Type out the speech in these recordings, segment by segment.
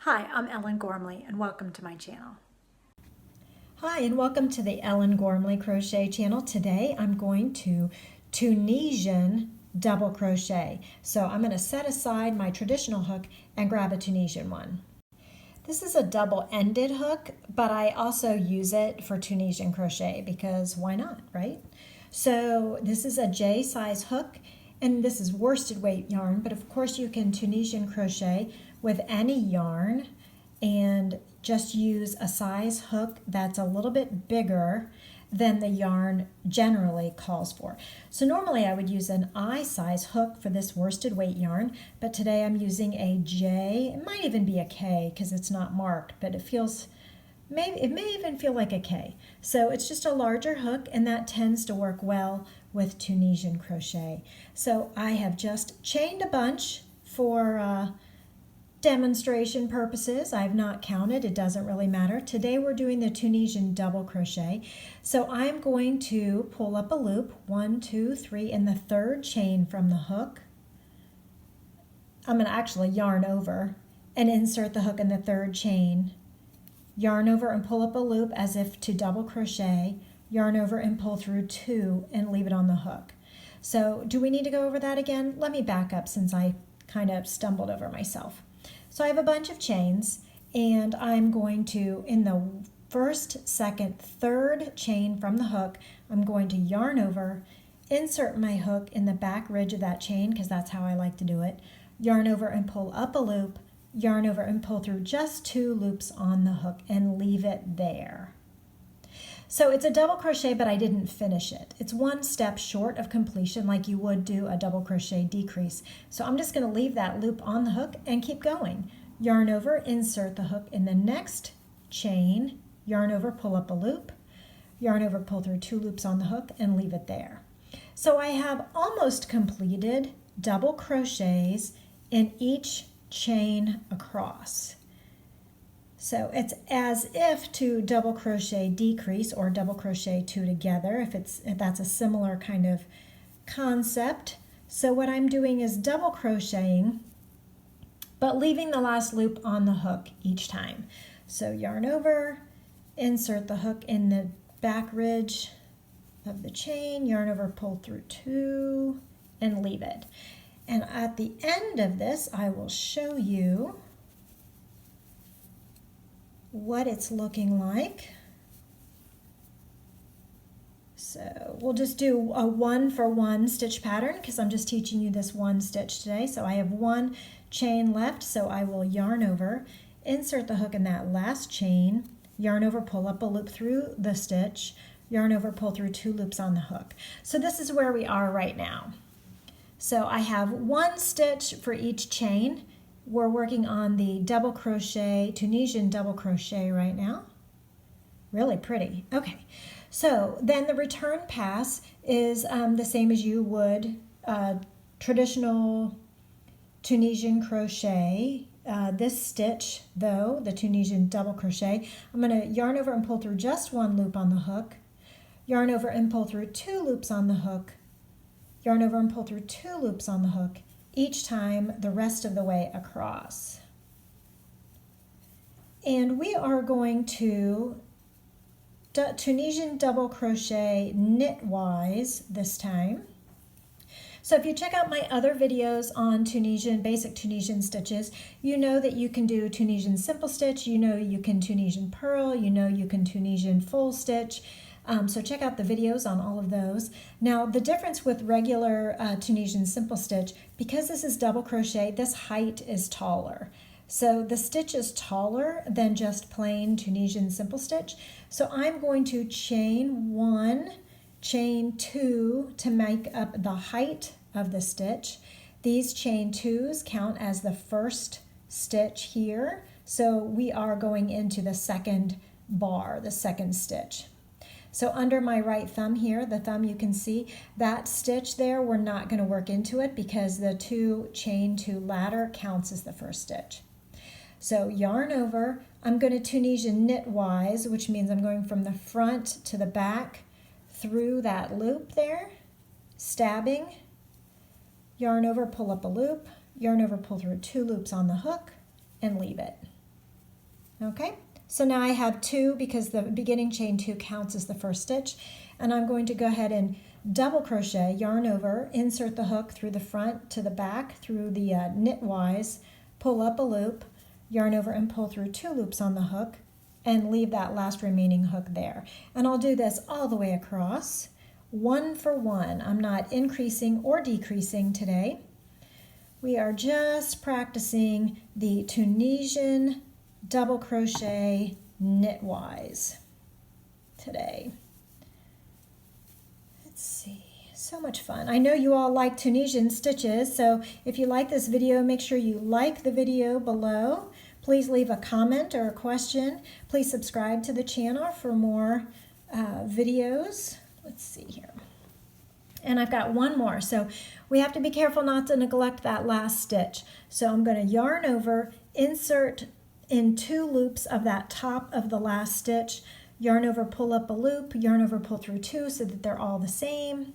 Hi, I'm Ellen Gormley and welcome to my channel. Hi and welcome to the Ellen Gormley Crochet channel. Today I'm going to Tunisian double crochet. So I'm going to set aside my traditional hook and grab a Tunisian one. This is a double-ended hook, but I also use it for Tunisian crochet because why not, right? So this is a J size hook and this is worsted weight yarn, but of course you can Tunisian crochet with any yarn and just use a size hook that's a little bit bigger than the yarn generally calls for. So normally I would use an I size hook for this worsted weight yarn, but today I'm using a J. It might even be a K because it's not marked, but it may even feel like a K. So it's just a larger hook and that tends to work well with Tunisian crochet. So I have just chained a bunch for demonstration purposes. I've not counted, it doesn't really matter. Today we're doing the Tunisian double crochet. So I'm going to pull up a loop, 1, 2, 3, in the third chain from the hook. I'm going to actually yarn over and insert the hook in the third chain. Yarn over and pull up a loop as if to double crochet, yarn over and pull through 2 and leave it on the hook. So do we need to go over that again? Let me back up since I kind of stumbled over myself. So I have a bunch of chains and I'm going to, in the first, second, third chain from the hook, I'm going to yarn over, insert my hook in the back ridge of that chain because that's how I like to do it, yarn over and pull up a loop, yarn over and pull through just 2 loops on the hook and leave it there. So it's a double crochet, but I didn't finish it. It's one step short of completion like you would do a double crochet decrease. So I'm just going to leave that loop on the hook and keep going. Yarn over, insert the hook in the next chain, yarn over, pull up a loop, yarn over, pull through 2 loops on the hook and leave it there. So I have almost completed double crochets in each chain across. So it's as if to double crochet decrease or double crochet 2 together if that's a similar kind of concept. So what I'm doing is double crocheting but leaving the last loop on the hook each time. So yarn over, insert the hook in the back ridge of the chain, yarn over, pull through 2 and leave it. And at the end of this I will show you what it's looking like. So we'll just do a 1-for-1 stitch pattern because I'm just teaching you this one stitch today. So I have 1 chain left, so I will yarn over, insert the hook in that last chain, yarn over, pull up a loop through the stitch, yarn over, pull through 2 loops on the hook. So this is where we are right now. So I have 1 stitch for each chain. We're working on the double crochet, Tunisian double crochet right now. Really pretty. Okay, so then the return pass is the same as you would traditional Tunisian crochet. This stitch, though, the Tunisian double crochet, I'm going to yarn over and pull through just 1 loop on the hook, yarn over and pull through 2 loops on the hook, yarn over and pull through 2 loops on the hook, each time the rest of the way across. And we are going to Tunisian double crochet knitwise this time. So if you check out my other videos on Tunisian, basic Tunisian stitches, you know that you can do Tunisian simple stitch, you know you can Tunisian purl, you know you can Tunisian full stitch. So check out the videos on all of those. Now the difference with regular Tunisian simple stitch, because this is double crochet, this height is taller. So the stitch is taller than just plain Tunisian simple stitch. So I'm going to chain 1, chain 2 to make up the height of the stitch. These chain 2s count as the first stitch here. So we are going into the second bar, the second stitch. So under my right thumb here, the thumb you can see, that stitch there, we're not going to work into it because the 2 chain 2 ladder counts as the first stitch. So yarn over, I'm going to Tunisian knitwise, which means I'm going from the front to the back through that loop there, stabbing, yarn over, pull up a loop, yarn over, pull through 2 loops on the hook, and leave it. Okay, so now I have 2 because the beginning chain 2 counts as the first stitch, and I'm going to go ahead and double crochet, yarn over, insert the hook through the front to the back through the knitwise, pull up a loop, yarn over and pull through 2 loops on the hook, and leave that last remaining hook there. And I'll do this all the way across, 1 for 1. I'm not increasing or decreasing today. We are just practicing the Tunisian double crochet knitwise today. Let's see, so much fun. I know you all like Tunisian stitches, so if you like this video, make sure you like the video below. Please leave a comment or a question. Please subscribe to the channel for more videos. Let's see here. And I've got one more, so we have to be careful not to neglect that last stitch. So I'm going to yarn over, insert in 2 loops of that top of the last stitch, yarn over, pull up a loop, yarn over, pull through 2 so that they're all the same.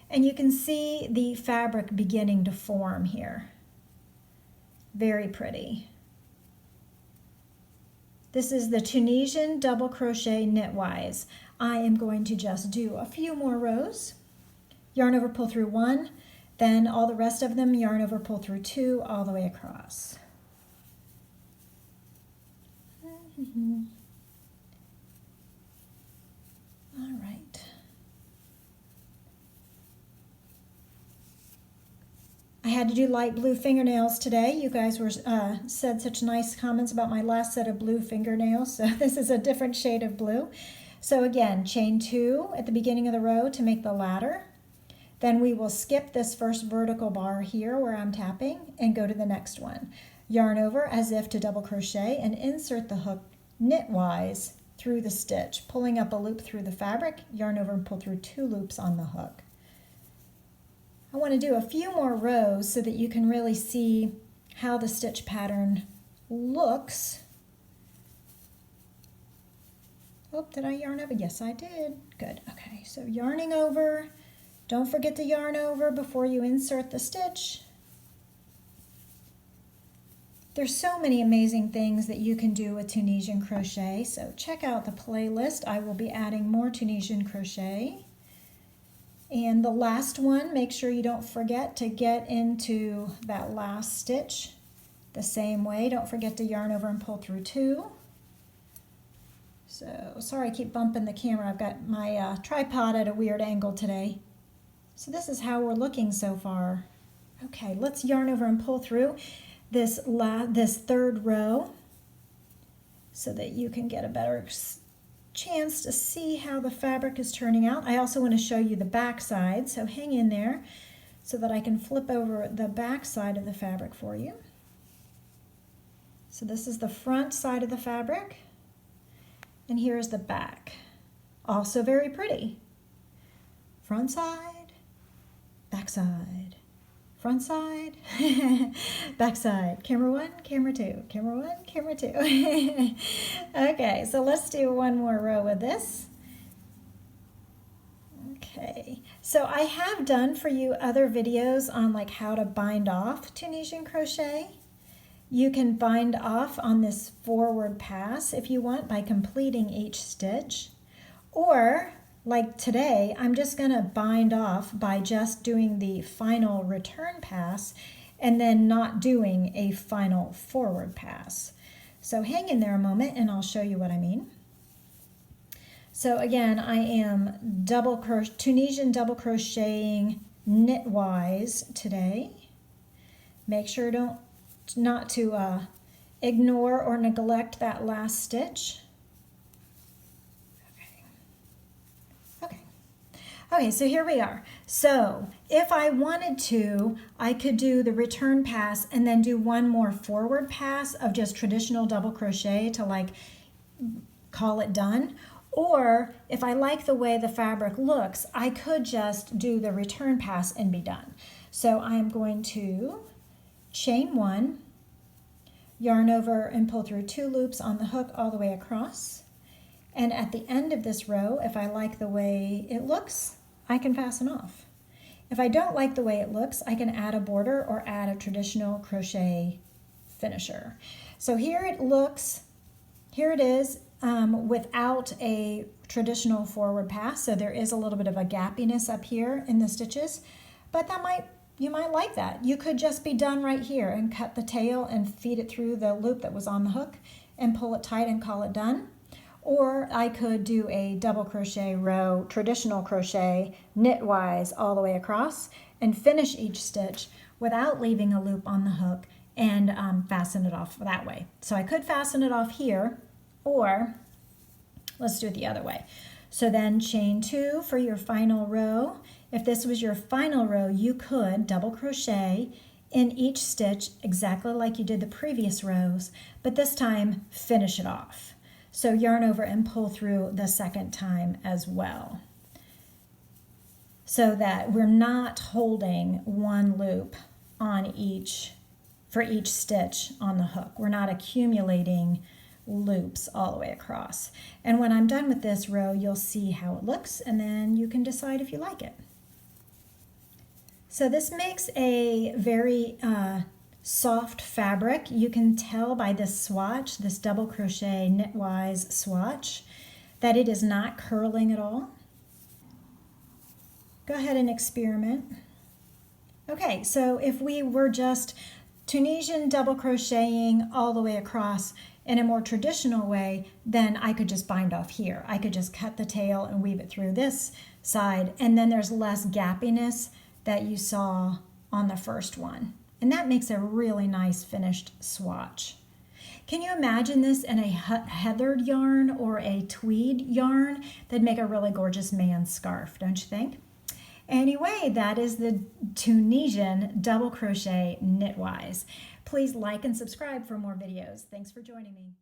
And you can see the fabric beginning to form here. Very pretty. This is the Tunisian double crochet knitwise. I am going to just do a few more rows. Yarn over, pull through 1, then all the rest of them yarn over, pull through 2 all the way across. All right. I had to do light blue fingernails today. You guys were said such nice comments about my last set of blue fingernails, so this is a different shade of blue. So again, chain 2 at the beginning of the row to make the ladder. Then we will skip this first vertical bar here where I'm tapping and go to the next one. Yarn over as if to double crochet and insert the hook knitwise through the stitch, pulling up a loop through the fabric, yarn over and pull through 2 loops on the hook. I want to do a few more rows so that you can really see how the stitch pattern looks. Oh, did I yarn over? Yes, I did. Good. Okay, so yarning over. Don't forget to yarn over before you insert the stitch. There's so many amazing things that you can do with Tunisian crochet, so check out the playlist. I will be adding more Tunisian crochet. And the last one, make sure you don't forget to get into that last stitch the same way. Don't forget to yarn over and pull through 2. So, sorry I keep bumping the camera. I've got my tripod at a weird angle today. So this is how we're looking so far. Okay, let's yarn over and pull through this third row so that you can get a better chance to see how the fabric is turning out. I also want to show you the back side, so hang in there so that I can flip over the back side of the fabric for you. So this is the front side of the fabric, and here's the back. Also very pretty. Front side, back side, front side, back side. Camera 1, camera 2, camera 1, camera 2. Okay, so let's do one more row with this. Okay, so I have done for you other videos on like how to bind off Tunisian crochet. You can bind off on this forward pass if you want by completing each stitch, or like today, I'm just going to bind off by just doing the final return pass and then not doing a final forward pass. So hang in there a moment and I'll show you what I mean. So again, I am Tunisian double crocheting knitwise today. Make sure not to ignore or neglect that last stitch. Okay, so here we are. So if I wanted to, I could do the return pass and then do one more forward pass of just traditional double crochet to like call it done. Or if I like the way the fabric looks, I could just do the return pass and be done. So I'm going to chain 1, yarn over and pull through 2 loops on the hook all the way across. And at the end of this row, if I like the way it looks, I can fasten off. If I don't like the way it looks, I can add a border or add a traditional crochet finisher. So here it looks here it is without a traditional forward pass, so there is a little bit of a gappiness up here in the stitches, but you might like that. You could just be done right here and cut the tail and feed it through the loop that was on the hook and pull it tight and call it done. Or I could do a double crochet row, traditional crochet, knitwise all the way across and finish each stitch without leaving a loop on the hook and fasten it off that way. So I could fasten it off here, or let's do it the other way. So then chain 2 for your final row. If this was your final row, you could double crochet in each stitch exactly like you did the previous rows, but this time finish it off. So yarn over and pull through the second time as well, so that we're not holding one loop on for each stitch on the hook. We're not accumulating loops all the way across. And when I'm done with this row, you'll see how it looks, and then you can decide if you like it. So this makes a very soft fabric. You can tell by this swatch, this double crochet knitwise swatch, that it is not curling at all. Go ahead and experiment. Okay, so if we were just Tunisian double crocheting all the way across in a more traditional way, then I could just bind off here. I could just cut the tail and weave it through this side, and then there's less gappiness that you saw on the first one. And that makes a really nice finished swatch. Can you imagine this in a heathered yarn or a tweed yarn? That'd make a really gorgeous man's scarf, don't you think? Anyway, that is the Tunisian double crochet knitwise. Please like and subscribe for more videos. Thanks for joining me.